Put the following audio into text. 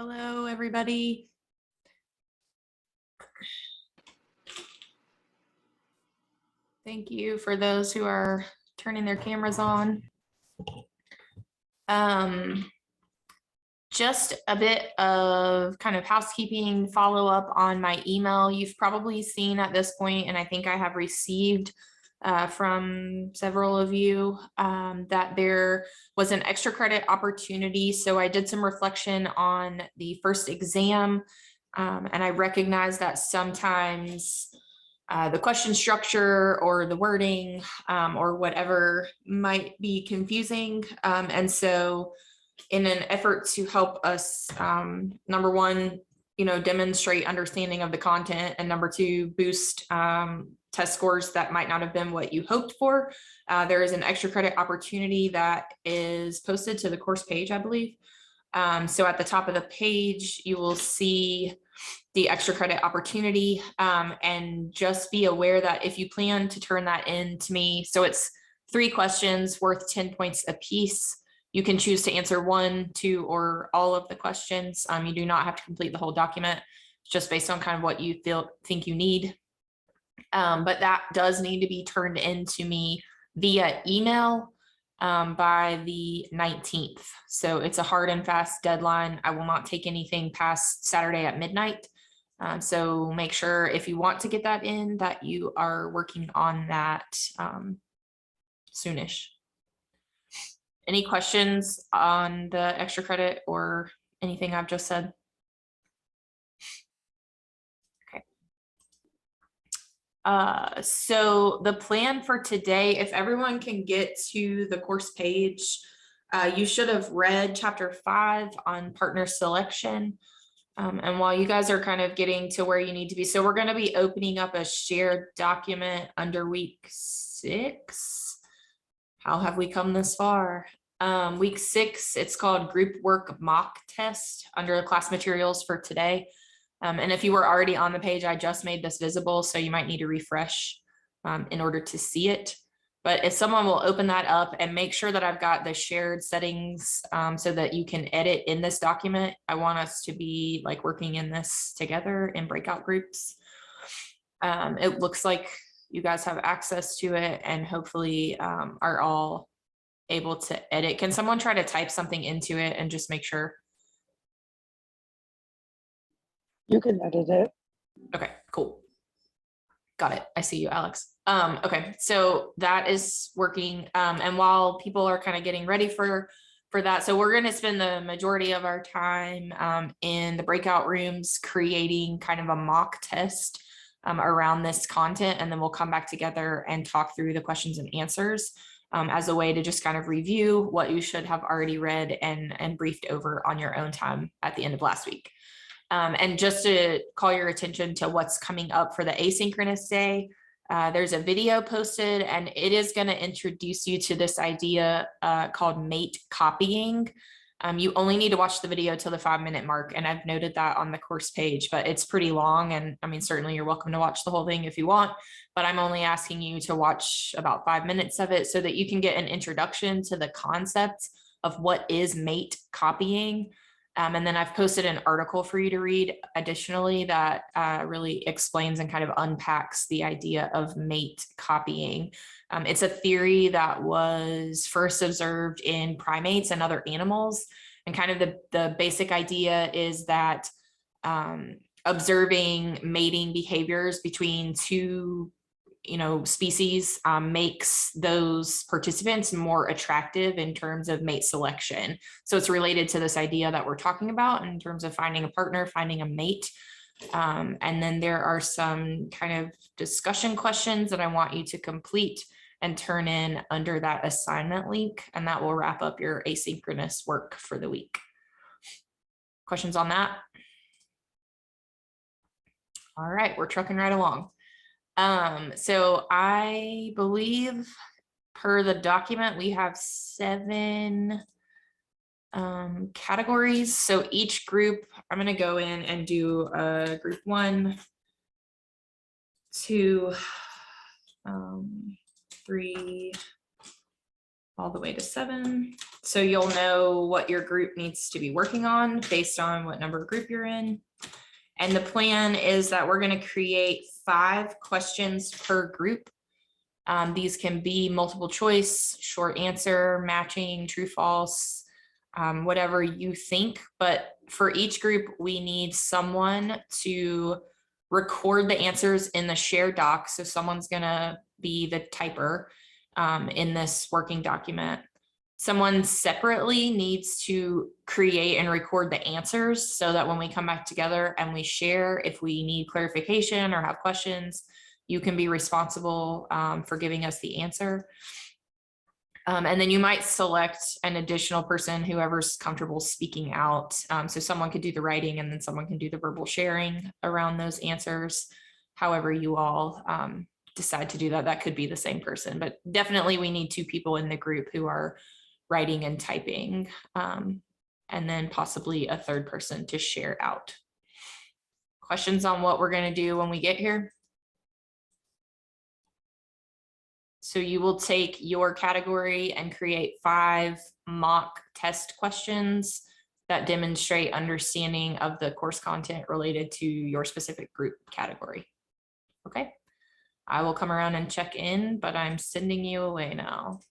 Hello, everybody. Thank you for those who are turning their cameras on. Just a bit of kind of housekeeping follow-up on my email. You've probably seen at this point, and I think I have received from several of you that there was an extra credit opportunity. So I did some reflection on the first exam, and I recognize that sometimes the question structure or the wording or whatever might be confusing. And so in an effort to help us, number one, demonstrate understanding of the content, and number two, boost test scores that might not have been what you hoped for, there is an extra credit opportunity that is posted to the course page, I believe. So at the top of the page, you will see the extra credit opportunity, and just be aware that if you plan to turn that in to me, so it's 3 questions worth 10 points apiece. You can choose to answer 1, 2, or all of the questions. You do not have to complete the whole document, just based on kind of what you think you need. But that does need to be turned in to me via email by the 19th. So it's a hard and fast deadline. I will not take anything past Saturday at midnight. So make sure if you want to get that in, that you are working on that soonish. Any questions on the extra credit or anything I've just said? Okay. So the plan for today, if everyone can get to the course page, you should have read chapter 5 on partner selection. And while you guys are kind of getting to where you need to be, so we're going to be opening up a shared document under week 6. How have we come this far? Week 6, it's called group work mock test under the class materials for today. And if you were already on the page, I just made this visible, so you might need to refresh in order to see it. But if someone will open that up and make sure that I've got the shared settings so that you can edit in this document. I want us to be like working in this together in breakout groups. It looks like you guys have access to it and hopefully are all able to edit. Can someone try to type something into it and just make sure? You can edit it. Okay, cool. Got it. I see you, Alex. Okay, so that is working. And while people are kind of getting ready for that, so we're going to spend the majority of our time in the breakout rooms creating kind of a mock test around this content, and then we'll come back together and talk through the questions and answers as a way to just kind of review what you should have already read and briefed over on your own time at the end of last week. And just to call your attention to what's coming up for the asynchronous day, there's a video posted, and it is going to introduce you to this idea called mate copying. You only need to watch the video till the 5-minute mark, and I've noted that on the course page, but it's pretty long. And I mean, certainly you're welcome to watch the whole thing if you want, but I'm only asking you to watch about 5 minutes of it so that you can get an introduction to the concept of what is mate copying. And then I've posted an article for you to read additionally that really explains and kind of unpacks the idea of mate copying. It's a theory that was first observed in primates and other animals. And kind of the basic idea is that observing mating behaviors between two species makes those participants more attractive in terms of mate selection. So it's related to this idea that we're talking about in terms of finding a partner, finding a mate. And then there are some kind of discussion questions that I want you to complete and turn in under that assignment link, and that will wrap up your asynchronous work for the week. Questions on that? All right, we're trucking right along. So I believe per the document, we have 7 categories. So each group, I'm going to go in and do group 1, 2, 3, all the way to 7. So you'll know what your group needs to be working on based on what number of group you're in. And the plan is that we're going to create 5 questions per group. These can be multiple choice, short answer, matching, true, false, whatever you think. But for each group, we need someone to record the answers in the shared doc. So someone's going to be the typer in this working document. Someone separately needs to create and record the answers so that when we come back together and we share, if we need clarification or have questions, you can be responsible for giving us the answer. And then you might select an additional person, whoever's comfortable speaking out. So someone could do the writing and then someone can do the verbal sharing around those answers. However you all decide to do that, that could be the same person, but definitely we need 2 people in the group who are writing and typing, and then possibly a 3rd person to share out. Questions on what we're going to do when we get here? So you will take your category and create 5 mock test questions that demonstrate understanding of the course content related to your specific group category. Okay, I will come around and check in, but I'm sending you away now.